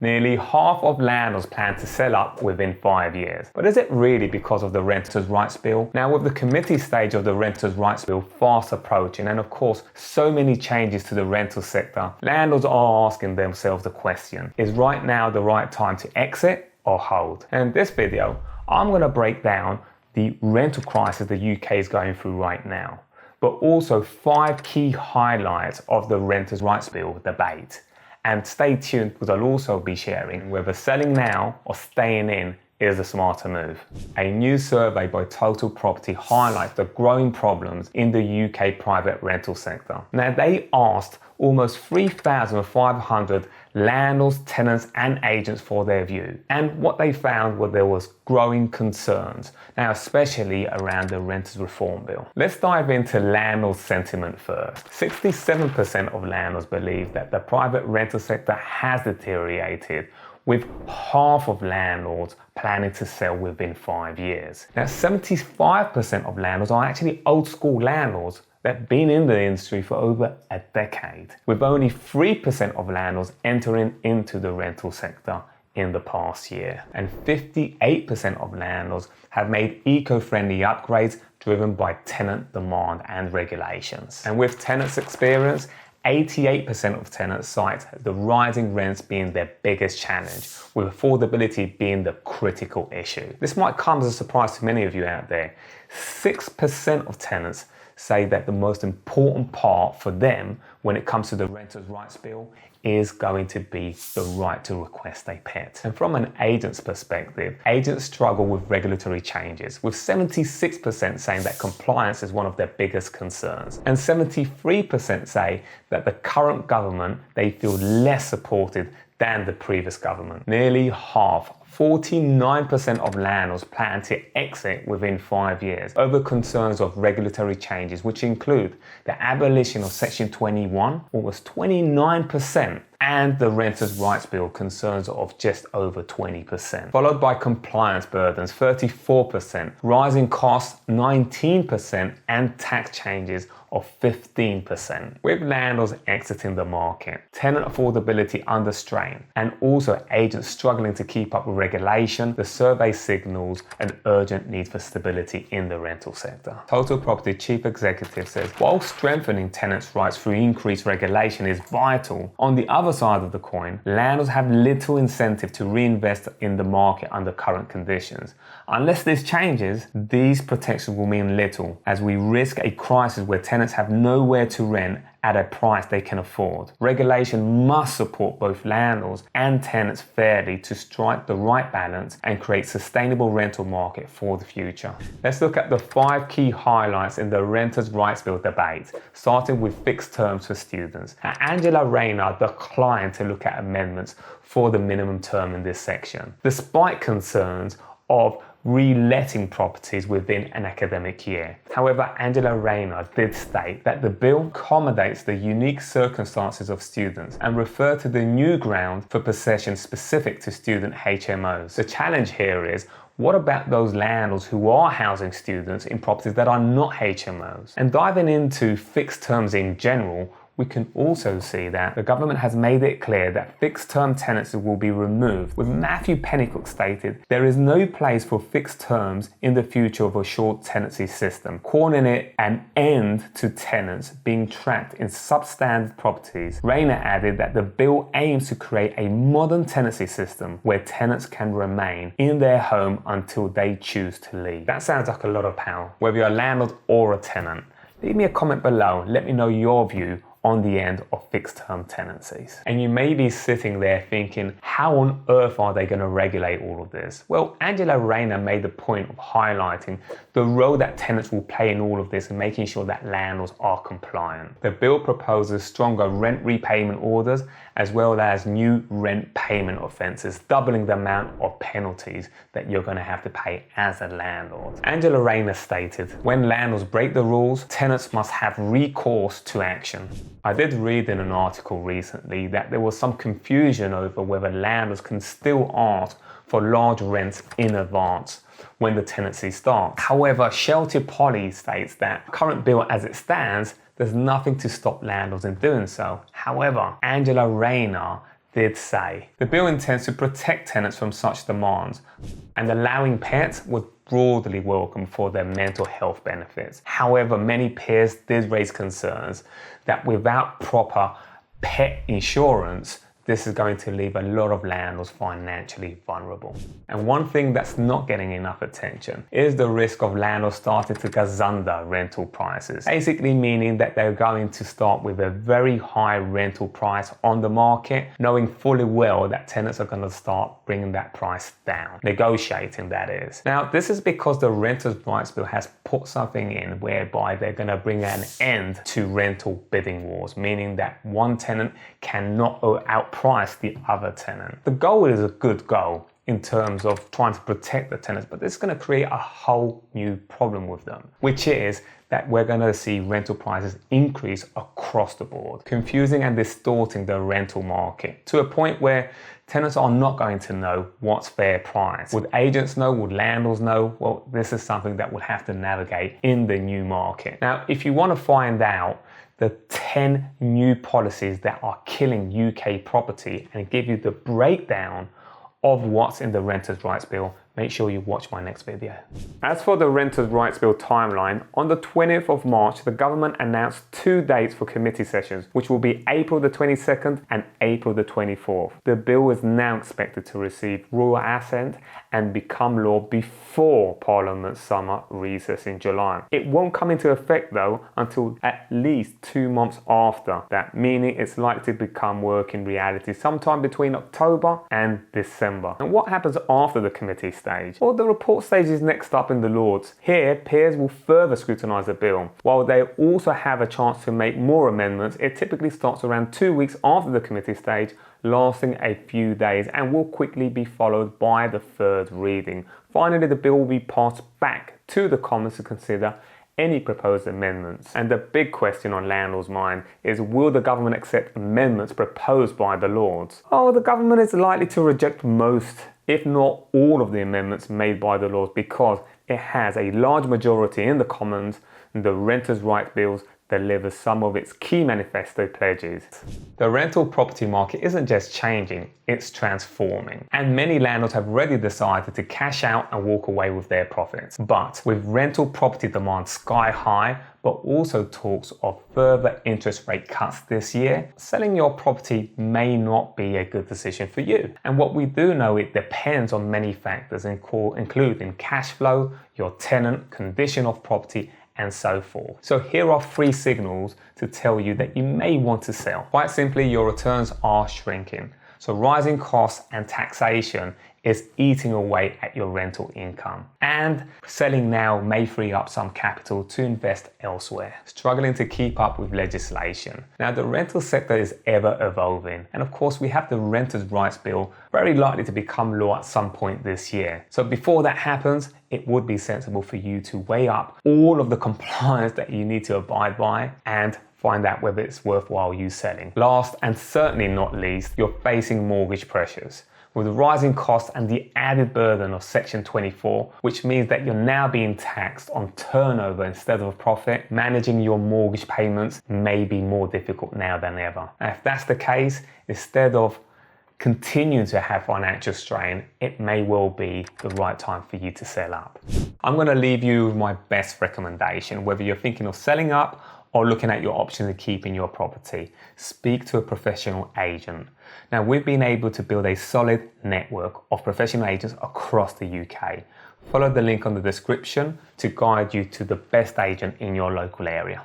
Nearly half of landlords plan to sell up within 5 years. But is it really because of the Renters' Rights Bill? Now, with the committee stage of the Renters' Rights Bill fast approaching, and of course, so many changes to the rental sector, landlords are asking themselves the question, is right now the right time to exit or hold? And in this video, I'm going to break down the rental crisis the UK is going through right now, but also 5 key highlights of the Renters' Rights Bill debate. And stay tuned because I'll also be sharing whether selling now or staying in is a smarter move. A new survey by Total Property highlights the growing problems in the UK private rental sector. Now, they asked almost 3,500 landlords, tenants and agents for their view. And what they found was there was growing concerns, now especially around the Renters Reform Bill. Let's dive into landlord sentiment first. 67% of landlords believe that the private rental sector has deteriorated, with half of landlords planning to sell within 5 years. Now, 75% of landlords are actually old school landlords that have been in the industry for over a decade, with only 3% of landlords entering into the rental sector in the past year. And 58% of landlords have made eco-friendly upgrades driven by tenant demand and regulations. And with tenants' experience, 88% of tenants cite the rising rents being their biggest challenge, with affordability being the critical issue. This might come as a surprise to many of you out there. 6% of tenants say that the most important part for them when it comes to the Renters' Rights Bill is going to be the right to request a pet. And from an agent's perspective, agents struggle with regulatory changes, with 76% saying that compliance is one of their biggest concerns. And 73% say that the current government, they feel less supported than the previous government. Nearly half, 49% of landlords plan to exit within 5 years over concerns of regulatory changes, which include the abolition of Section 21, almost 29%, and the Renters' Rights Bill concerns of just over 20%, followed by compliance burdens, 34%, rising costs, 19%, and tax changes of 15%. With landlords exiting the market, tenant affordability under strain, and also agents struggling to keep up with regulation, the survey signals an urgent need for stability in the rental sector. Total Property Chief Executive says, while strengthening tenants' rights through increased regulation is vital, on the other side of the coin, landlords have little incentive to reinvest in the market under current conditions. Unless this changes, these protections will mean little, as we risk a crisis where tenants have nowhere to rent at a price they can afford. Regulation must support both landlords and tenants fairly to strike the right balance and create sustainable rental market for the future. Let's look at the 5 key highlights in the Renters' Rights Bill debate, starting with fixed terms for students. Now, Angela Rayner declined to look at amendments for the minimum term in this section, despite concerns of reletting properties within an academic year. However, Angela Rayner did state that the bill accommodates the unique circumstances of students and refer to the new ground for possession specific to student HMOs. The challenge here is, what about those landlords who are housing students in properties that are not HMOs? And diving into fixed terms in general, we can also see that the government has made it clear that fixed-term tenancy will be removed, with Matthew Pennycook stated there is no place for fixed terms in the future of a short tenancy system, calling it an end to tenants being trapped in substandard properties. Rayner added that the bill aims to create a modern tenancy system where tenants can remain in their home until they choose to leave. That sounds like a lot of power, whether you're a landlord or a tenant. Leave me a comment below, let me know your view on the end of fixed-term tenancies. And you may be sitting there thinking, how on earth are they going to regulate all of this? Well, Angela Rayner made the point of highlighting the role that tenants will play in all of this and making sure that landlords are compliant. The bill proposes stronger rent repayment orders as well as new rent payment offences, doubling the amount of penalties that you're going to have to pay as a landlord. Angela Rayner stated, when landlords break the rules, tenants must have recourse to action. I did read in an article recently that there was some confusion over whether landlords can still ask for large rents in advance when the tenancy starts. However, Shelter Polly states that the current bill as it stands, there's nothing to stop landlords in doing so. However, Angela Rayner did say the bill intends to protect tenants from such demands, and allowing pets was broadly welcome for their mental health benefits. However, many peers did raise concerns that without proper pet insurance, this is going to leave a lot of landlords financially vulnerable. And one thing that's not getting enough attention is the risk of landlords starting to gazunder rental prices. Basically meaning that they're going to start with a very high rental price on the market, knowing fully well that tenants are going to start bringing that price down, negotiating that is. Now, this is because the Renters' Rights Bill has put something in whereby they're going to bring an end to rental bidding wars, meaning that one tenant cannot outprice the other tenant. The goal is a good goal in terms of trying to protect the tenants, but this is going to create a whole new problem with them, which is that we're going to see rental prices increase across the board, confusing and distorting the rental market to a point where tenants are not going to know what's fair price. Would agents know? Would landlords know? Well, this is something that we'll have to navigate in the new market. Now, if you want to find out the 10 new policies that are killing UK property and give you the breakdown of what's in the Renters' Rights Bill, make sure you watch my next video. As for the Renters' Rights Bill timeline, on the 20th of March, the government announced 2 dates for committee sessions, which will be April the 22nd and April the 24th. The bill is now expected to receive royal assent and become law before Parliament's summer recess in July. It won't come into effect though until at least 2 months after that, meaning it's likely to become working reality sometime between October and December. And what happens after the committee stage? Well, the report stage is next up in the Lords. Here, peers will further scrutinise the bill. While they also have a chance to make more amendments, it typically starts around 2 weeks after the committee stage, lasting a few days, and will quickly be followed by the third reading. Finally, the bill will be passed back to the Commons to consider any proposed amendments. And the big question on landlords' mind is, will the government accept amendments proposed by the Lords? Oh, the government is likely to reject most, if not all, of the amendments made by the Lords because it has a large majority in the Commons, and the Renters' Rights Bills delivers some of its key manifesto pledges. The rental property market isn't just changing, it's transforming. And many landlords have already decided to cash out and walk away with their profits. But with rental property demand sky high, but also talks of further interest rate cuts this year, selling your property may not be a good decision for you. And what we do know, it depends on many factors, including cash flow, your tenant, condition of property, and so forth. So here are 3 signals to tell you that you may want to sell. Quite simply, your returns are shrinking. So rising costs and taxation is eating away at your rental income. And selling now may free up some capital to invest elsewhere, struggling to keep up with legislation. Now, the rental sector is ever evolving. And of course, we have the Renters' Rights Bill very likely to become law at some point this year. So before that happens, it would be sensible for you to weigh up all of the compliance that you need to abide by and find out whether it's worthwhile you selling. Last and certainly not least, you're facing mortgage pressures. With the rising costs and the added burden of Section 24, which means that you're now being taxed on turnover instead of profit, managing your mortgage payments may be more difficult now than ever. And if that's the case, instead of continuing to have financial strain, it may well be the right time for you to sell up. I'm going to leave you with my best recommendation, whether you're thinking of selling up or looking at your options of keeping your property. Speak to a professional agent. Now, we've been able to build a solid network of professional agents across the UK. Follow the link on the description to guide you to the best agent in your local area.